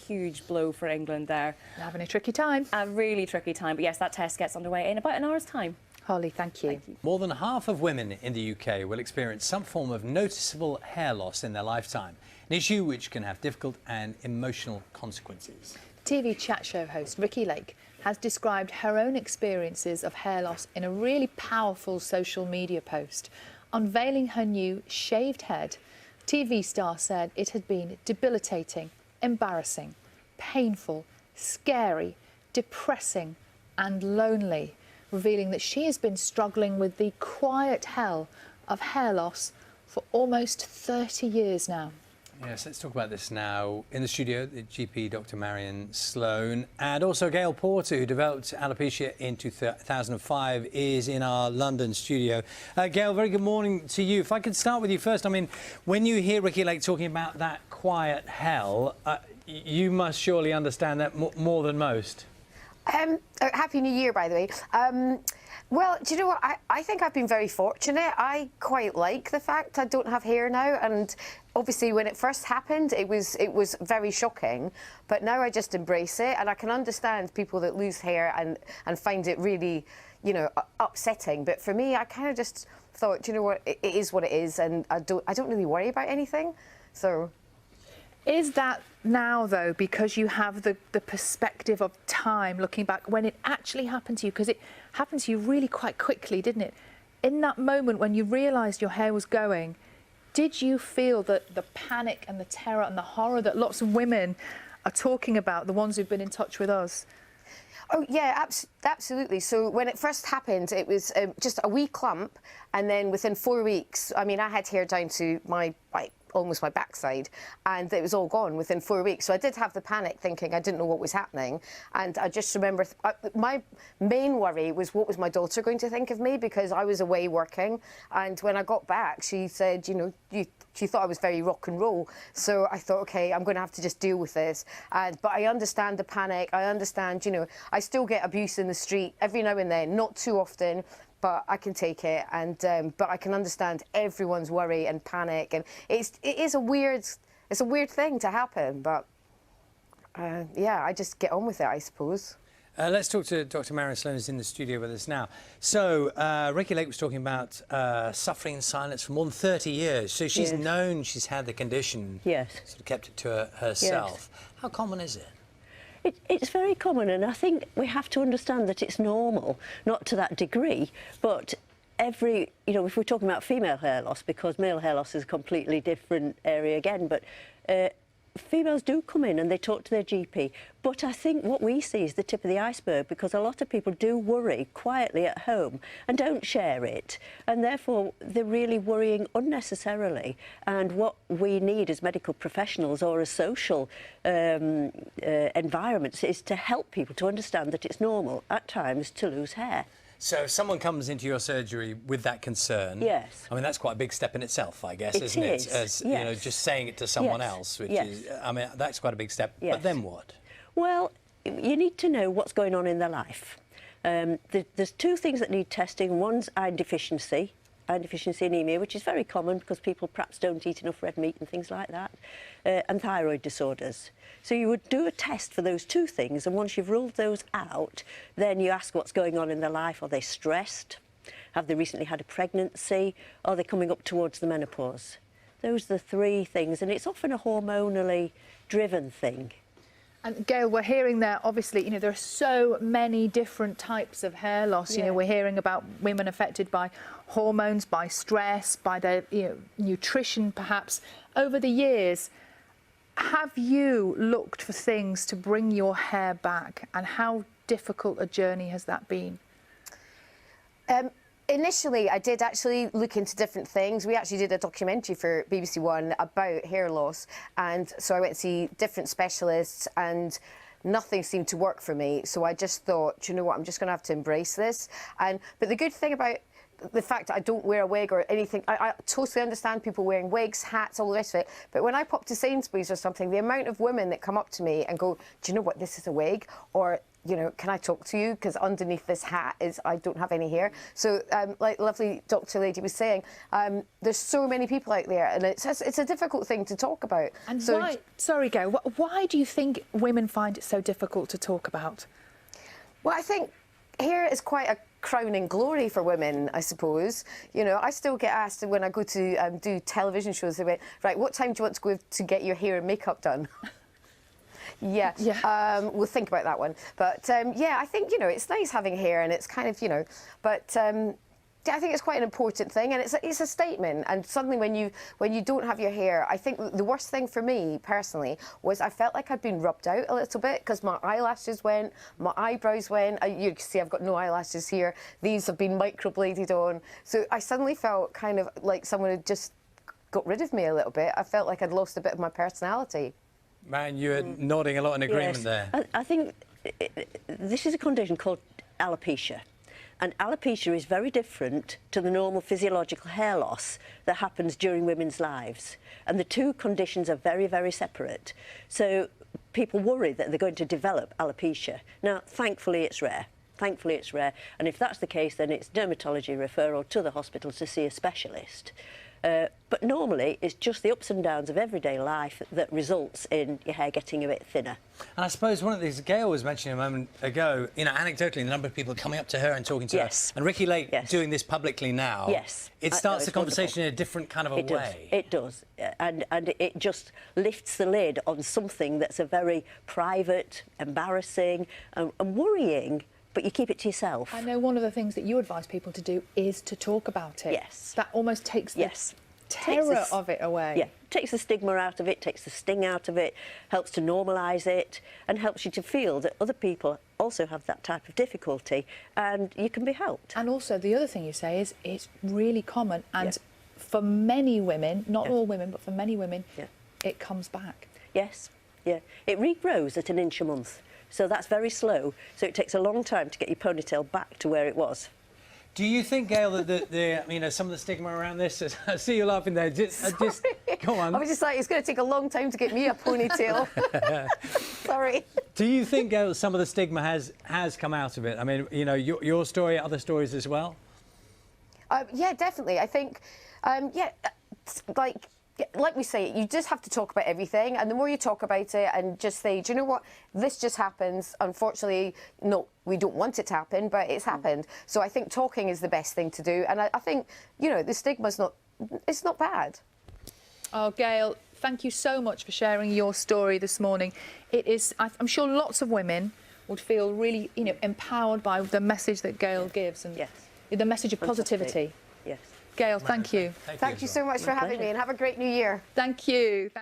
huge blow for England there. Having a tricky time. A really tricky time. But yes, that test gets underway in about an hour's time. Holly, thank you. More than half of women in the UK will experience some form of noticeable hair loss in their lifetime, an issue which can have difficult and emotional consequences. TV chat show host Ricki Lake has described her own experiences of hair loss in a really powerful social media post. Unveiling her new shaved head, TV star said it had been debilitating, embarrassing, painful, scary, depressing and lonely, revealing that she has been struggling with the quiet hell of hair loss for almost 30 years now. Yes, let's talk about this now. In the studio, the GP Dr. Marion Sloan, and also Gail Porter, who developed alopecia in 2005, is in our London studio. Gail, very good morning to you. If I could start with you first. I mean, when you hear Ricki Lake talking about that quiet hell, you must surely understand that more than most. Happy New Year, by the way. Well, do you know what? I think I've been very fortunate. I quite like the fact I don't have hair now, and obviously when it first happened, it was very shocking. But now I just embrace it, and I can understand people that lose hair and find it really, you know, upsetting. But for me, I kind of just thought, do you know what? It is what it is, and I don't really worry about anything. So. Is that now, though, because you have the perspective of time, looking back, when it actually happened to you? Because it happened to you really quite quickly, didn't it? In that moment when you realised your hair was going, did you feel that the panic and the terror and the horror that lots of women are talking about, the ones who've been in touch with us? Oh, yeah, absolutely. So when it first happened, it was just a wee clump, and then within 4 weeks, I mean, I had hair down to my, almost my backside, and it was all gone within 4 weeks. So I did have the panic, thinking I didn't know what was happening. And I just remember my main worry was, what was my daughter going to think of me, because I was away working. And when I got back, she said, you know, she thought I was very rock and roll. So I thought, OK, I'm going to have to just deal with this. But I understand the panic. I understand, you know, I still get abuse in the street every now and then, not too often, but I can take it, and but I can understand everyone's worry and panic, and it is a weird thing to happen, but yeah, I just get on with it, I suppose. Let's talk to Dr. Marion Sloan, who's in the studio with us now. So, Ricki Lake was talking about suffering in silence for more than 30 years. So she's known she's had the condition, sort of kept it to herself. Yes. How common is it? It's very common, and I think we have to understand that it's normal, not to that degree, but you know, if we're talking about female hair loss, because male hair loss is a completely different area again, but females do come in and they talk to their GP. But I think what we see is the tip of the iceberg, because a lot of people do worry quietly at home and don't share it, and therefore they're really worrying unnecessarily. And what we need as medical professionals or as social environments is to help people to understand that it's normal at times to lose hair. So if someone comes into your surgery with that concern, I mean, that's quite a big step in itself, I guess, isn't it? As you know, just saying it to someone else, which is, I mean, that's quite a big step. But then what? Well, you need to know what's going on in their life. There's two things that need testing. One's iron deficiency anemia, which is very common because people perhaps don't eat enough red meat and things like that, and thyroid disorders. So you would do a test for those two things, and once you've ruled those out, then you ask what's going on in their life. Are they stressed? Have they recently had a pregnancy? Are they coming up towards the menopause? Those are the three things, and it's often a hormonally driven thing. And Gail, we're hearing there, obviously, you know, there are so many different types of hair loss. You know, we're hearing about women affected by hormones, by stress, by their, you know, nutrition, perhaps. Over the years, have you looked for things to bring your hair back, and how difficult a journey has that been? Initially, I did actually look into different things. We actually did a documentary for BBC One about hair loss, and so I went to see different specialists, and nothing seemed to work for me. So I just thought, do you know what, I'm just going to have to embrace this. But the good thing about the fact that I don't wear a wig or anything, I totally understand people wearing wigs, hats, all the rest of it. But when I pop to Sainsbury's or something, the amount of women that come up to me and go, do you know what, this is a wig? Or you know, can I talk to you? Because underneath this hat is, I don't have any hair. So, like lovely Dr. Lady was saying, there's so many people out there, and it's a difficult thing to talk about. And so, why, sorry, Gail, why do you think women find it so difficult to talk about? Well, I think hair is quite a crowning glory for women, I suppose. You know, I still get asked when I go to do television shows, they went, right, what time do you want to go to get your hair and makeup done? Yeah. We'll think about that one. But yeah, I think, you know, it's nice having hair, and it's kind of, you know, but I think it's quite an important thing, and it's a statement. And suddenly when you don't have your hair, I think the worst thing for me personally was I felt like I'd been rubbed out a little bit, because my eyelashes went, my eyebrows went. You can see I've got no eyelashes here. These have been microbladed on. So I suddenly felt kind of like someone had just got rid of me a little bit. I felt like I'd lost a bit of my personality. Man, you're nodding a lot in agreement there. I think this is a condition called alopecia. And alopecia is very different to the normal physiological hair loss that happens during women's lives. And the two conditions are very, very separate. So people worry that they're going to develop alopecia. Now, thankfully, it's rare. Thankfully, it's rare. And if that's the case, then it's dermatology referral to the hospital to see a specialist. But normally, it's just the ups and downs of everyday life that results in your hair getting a bit thinner. And I suppose one of the things Gail was mentioning a moment ago, you know, anecdotally, the number of people coming up to her and talking to her. And Ricky Lake doing this publicly now. It starts the conversation in a different kind of a way. It does. And it just lifts the lid on something that's a very private, embarrassing and worrying, but you keep it to yourself. I know one of the things that you advise people to do is to talk about it. Yes. That almost takes the terror of it away. Yeah, takes the stigma out of it, takes the sting out of it, helps to normalise it, and helps you to feel that other people also have that type of difficulty, and you can be helped. And also, the other thing you say is it's really common, and for many women, not all women, but for many women, it comes back. Yes, yeah. It regrows at 1 inch a month. So that's very slow. So it takes a long time to get your ponytail back to where it was. Do you think, Gail, that you know, some of the stigma around this? I see you laughing there. Just go on. I was just like, it's going to take a long time to get me a ponytail. Sorry. Do you think, Gail, some of the stigma has come out of it? I mean, you know, your story, other stories as well. Yeah, definitely. I think, like we say, you just have to talk about everything, and the more you talk about it and just say, do you know what, this just happens, unfortunately, no, we don't want it to happen, but it's happened. So I think talking is the best thing to do, and I think, you know, the stigma's it's not bad. Oh, Gail, thank you so much for sharing your story this morning. It is, I'm sure lots of women would feel really, you know, empowered by the message that Gail gives, and the message of positivity. Yes. Gail, thank you. Thank you so much for having me, and have a great new year. Thank you.